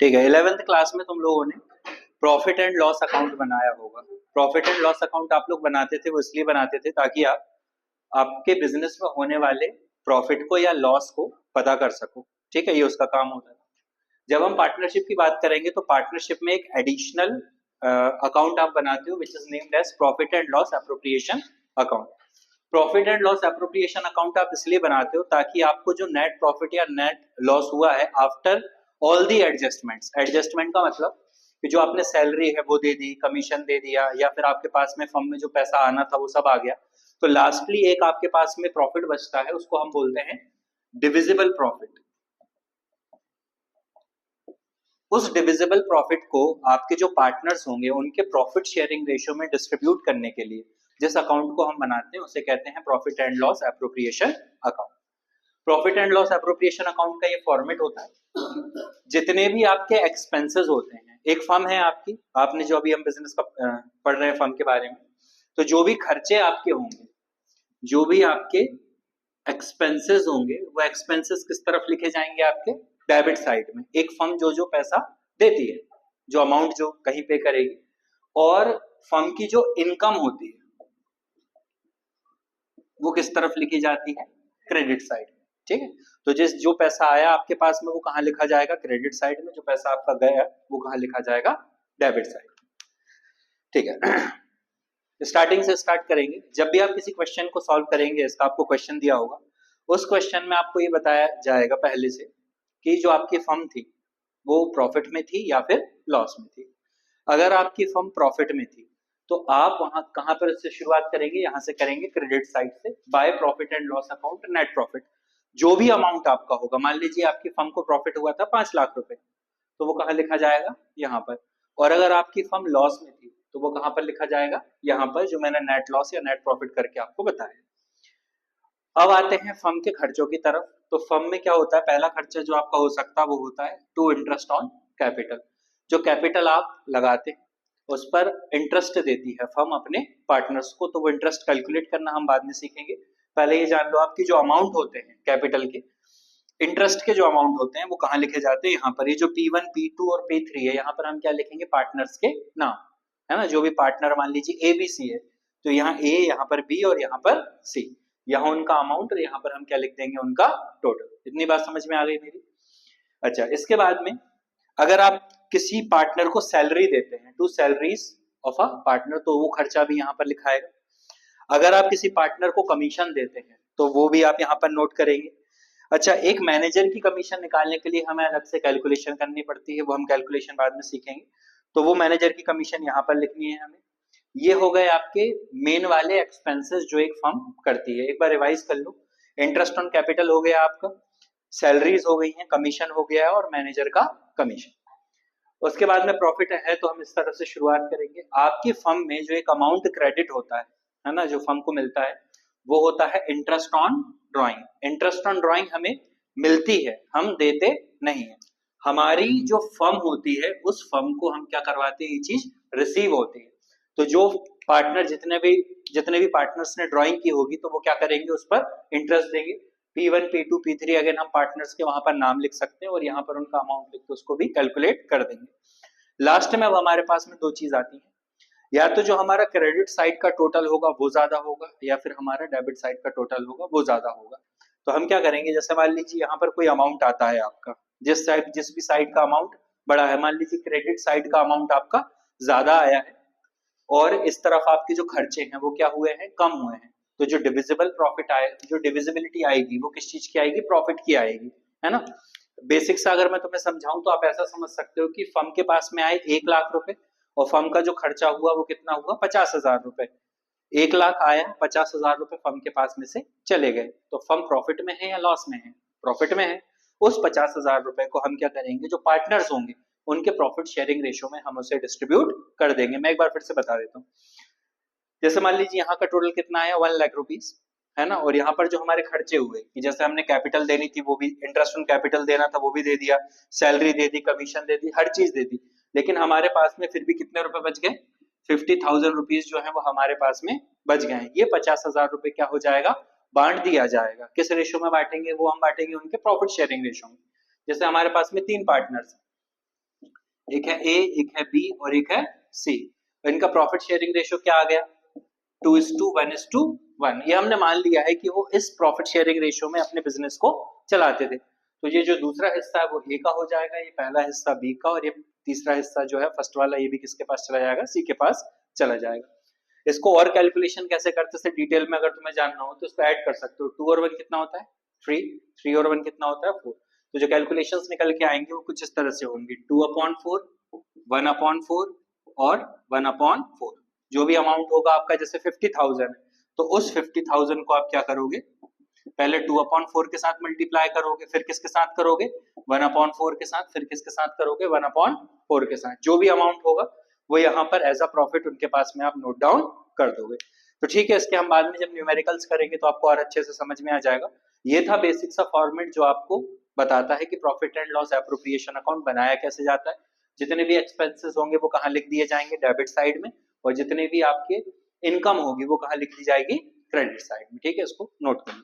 ठीक है, 11th class में तुम लोगों ने प्रॉफिट एंड लॉस अकाउंट बनाया होगा। प्रॉफिट एंड लॉस अकाउंट आप लोग बनाते थे, वो इसलिए बनाते थे ताकि आप आपके बिजनेस में होने वाले प्रॉफिट को या लॉस को पता कर सको। ठीक है, ये उसका काम होता है। जब हम पार्टनरशिप की बात करेंगे तो पार्टनरशिप में एक एडिशनल अकाउंट आप बनाते हो which is named as profit and loss appropriation account. Profit and loss appropriation account आप इसलिए बनाते हो ताकि आपको जो नेट प्रॉफिट या नेट लॉस हुआ है after all the adjustments, adjustment का मतलब कि जो आपने सैलरी है वो दे दी, कमीशन दे दिया, या फिर आपके पास में फर्म में जो पैसा आना था वो सब आ गया, तो लास्टली एक आपके पास में प्रॉफिट बचता है, उसको हम बोलते हैं डिविजिबल प्रॉफिट। उस डिविजिबल प्रॉफिट को आपके जो पार्टनर्स होंगे उनके प्रॉफिट शेयरिंग रेशियो में डिस्ट्रीब्यूट करने के लिए जिस अकाउंट को हम बनाते हैं उसे कहते हैं profit and loss appropriation account. Profit and loss appropriation account का ये फॉर्मेट होता है, जितने भी आपके एक्सपेंसेस होते हैं, एक फर्म है आपकी, आपने जो अभी हम बिजनेस का पढ़ रहे हैं फर्म के बारे में, तो जो भी खर्चे आपके होंगे, जो भी आपके एक्सपेंसेस होंगे, वो एक्सपेंसेस किस तरफ लिखे जाएंगे? आपके डेबिट साइड में। एक फर्म जो जो पैसा देती है, जो अमाउंट जो कहीं पे करेगी, और फर्म की जो इनकम होती है वो किस तरफ लिखी जाती है? क्रेडिट साइड में। ठीक है, तो जिस जो पैसा आया आपके पास में वो कहाँ लिखा जाएगा? क्रेडिट साइड में। जो पैसा आपका गया वो कहाँ लिखा जाएगा? डेबिट साइड में। ठीक है, स्टार्टिंग से स्टार्ट करेंगे। जब भी आप किसी क्वेश्चन को सॉल्व करेंगे, इसका आपको क्वेश्चन दिया होगा, उस क्वेश्चन में आपको ये बताया जाएगा पहले से कि जो आपकी फर्म थी वो प्रॉफिट में थी या फिर लॉस में थी। अगर आपकी फर्म प्रॉफिट में थी तो आप वहां कहां पर से शुरुआत करेंगे? यहां से करेंगे क्रेडिट साइड से, by profit and loss account net profit. जो भी अमाउंट आपका होगा, मान लीजिए आपकी फर्म को प्रॉफिट हुआ था 5 लाख रुपए, तो वो कहाँ लिखा जाएगा? यहाँ पर। और अगर आपकी फर्म लॉस में थी तो वो कहाँ पर लिखा जाएगा? यहाँ पर, जो मैंने नेट लॉस या नेट प्रॉफिट करके आपको बताया। अब आते हैं फर्म के खर्चों की तरफ। तो फर्म में क्या होता है? पहला खर्चा जो आपका हो सकता है वो होता है टू इंटरेस्ट ऑन कैपिटल। जो कैपिटल आप लगाते हैं उस पर इंटरेस्ट देती है फर्म अपने पार्टनर्स को, तो वो इंटरेस्ट कैलकुलेट करना हम बाद में सीखेंगे। पहले ये जान लो, आपकी जो अमाउंट होते हैं कैपिटल के, इंटरेस्ट के जो अमाउंट होते हैं वो कहाँ लिखे जाते हैं? यहाँ पर। ये जो P1, P2 और P3 है, यहाँ पर हम क्या लिखेंगे? पार्टनर्स के नाम, है ना। जो भी पार्टनर, मान लीजिए ABC है, तो यहाँ A, यहाँ पर B और यहाँ पर C, यहाँ उनका अमाउंट, और यहाँ पर हम क्या लिख देंगे? उनका टोटल। इतनी बात समझ में आ गई मेरी? अच्छा, इसके बाद में अगर आप किसी पार्टनर को सैलरी देते हैं, to salaries of a partner, तो वो खर्चा भी यहाँ पर लिखाएगा। अगर आप किसी पार्टनर को कमीशन देते हैं तो वो भी आप यहाँ पर नोट करेंगे। अच्छा, एक मैनेजर की कमीशन निकालने के लिए हमें अलग से कैलकुलेशन करनी पड़ती है, वो हम कैलकुलेशन बाद में सीखेंगे। तो वो मैनेजर की कमीशन यहाँ पर लिखनी है हमें। ये हो गए आपके मेन वाले एक्सपेंसेस जो एक फर्म करती है। एक बार रिवाइज कर लो। इंटरेस्ट ऑन कैपिटल हो गया आपका, सैलरीज हो गई हैं, कमीशन हो गया है, और मैनेजर का कमीशन। उसके बाद में प्रॉफिट है, तो हम इस तरह से शुरुआत करेंगे। आपकी फर्म में जो एक अमाउंट क्रेडिट होता है ना, जो फर्म को मिलता है, वो होता है interest on drawing. Interest on drawing हमें मिलती है, हम देते नहीं है। हमारी जो फर्म होती है उस फर्म को हम क्या करवाते हैं? ये चीज रिसीव होती है। तो जो पार्टनर, जितने भी पार्टनर्स ने ड्राइंग की होगी, तो वो क्या करेंगे? उस पर इंटरेस्ट देंगे। P1, P2, P3 अगेन हम पार्टनर्स के वहां पर नाम लिख सकते हैं, और यहाँ पर उनका अमाउंट लिख के उसको भी कैलकुलेट कर देंगे। लास्ट में अब हमारे पास में दो चीज आती है, या तो जो हमारा क्रेडिट साइड का टोटल होगा वो ज्यादा होगा, या फिर हमारा डेबिट साइड का टोटल होगा वो ज्यादा होगा। तो हम क्या करेंगे? जैसे मान लीजिए यहाँ पर कोई अमाउंट आता है आपका, जिस भी साइड का अमाउंट बड़ा है, मान लीजिए क्रेडिट साइड का अमाउंट आपका ज्यादा आया है, और इस तरफ आपके जो खर्चे हैं वो क्या हुए हैं? कम हुए हैं। तो जो डिविजिबल प्रॉफिट आए, जो डिविजिबिलिटी आएगी वो किस चीज की आएगी? प्रॉफिट की आएगी, है ना। बेसिक से अगर मैं तुम्हें समझाऊं तो आप ऐसा समझ सकते हो कि फर्म के पास में आए 1 लाख रुपए, और फर्म का जो खर्चा हुआ वो कितना हुआ? 50,000 रुपए। 1 लाख आया, 50,000 रुपए फर्म के पास में से चले गए, तो फर्म प्रॉफिट में है या लॉस में है? प्रॉफिट में है। उस 50,000 रुपए को हम क्या करेंगे? जो पार्टनर्स होंगे उनके प्रॉफिट शेयरिंग रेशियो में हम उसे डिस्ट्रीब्यूट कर देंगे। मैं एक बार फिर से बता देता हूँ। जैसे मान लीजिए यहाँ का टोटल कितना आया? 1 लाख रुपीज, है ना। और यहाँ पर जो हमारे खर्चे हुए, कि जैसे हमने कैपिटल देनी थी वो भी, इंटरेस्ट ऑन कैपिटल देना था वो भी दे दिया, सैलरी दे दी, कमीशन दे दी, हर चीज दे दी, लेकिन हमारे पास में फिर भी कितने रुपए बच गए? 50,000 रुपीज जो है वो हमारे पास में बच गए। ये 50,000 रुपए क्या हो जाएगा? बांट दिया जाएगा। किस रेशियो में बांटेंगे? वो हम बांटेंगे उनके प्रॉफिट शेयरिंग रेशियो में। जैसे हमारे पास में 3 पार्टनर्स, एक है ए, एक है बी और एक है सी। इनका प्रॉफिट शेयरिंग रेशियो क्या आ गया? 2:1:1। ये हमने मान लिया है कि वो इस प्रॉफिट शेयरिंग रेशियो में अपने बिजनेस को चलाते थे। तो ये जो दूसरा हिस्सा है वो ए का हो जाएगा, ये पहला हिस्सा बी का, और ये तीसरा हिस्सा जो है फर्स्ट वाला ये भी किसके पास चला जाएगा? सी के पास चला जाएगा। इसको और कैलकुलेशन कैसे करते हैं डिटेल में अगर तुम्हें जानना हो तो इसको ऐड कर सकते हो। 2 और 1 कितना होता है? 3। 3 और 1 कितना होता है? 4। तो जो कैलकुलेशंस निकल के आएंगे वो कुछ इस तरह से होंगे, 2/4, 1/4 और 1/4। जो भी अमाउंट होगा आपका, जैसे 50,000 है तो उस 50,000 को आप क्या करोगे? पहले 2/4 के साथ मल्टीप्लाई करोगे, फिर किसके साथ करोगे? 1/4 के साथ, फिर किसके साथ करोगे? 1/4 के साथ। जो भी अमाउंट होगा वो यहाँ पर एज अ प्रॉफिट उनके पास में आप नोट डाउन कर दोगे। तो ठीक है, इसके हम बाद में जब न्यूमेरिकल्स करेंगे तो आपको और अच्छे से समझ में आ जाएगा। ये था बेसिक सा फॉर्मेट जो आपको बताता है कि profit and loss appropriation account बनाया कैसे जाता है। जितने भी एक्सपेंसेस होंगे वो कहाँ लिख दिए जाएंगे? डेबिट साइड में। और जितने भी आपके इनकम होगी वो कहाँ लिख दी जाएगी? क्रेडिट साइड में। ठीक है, इसको नोट कर लो।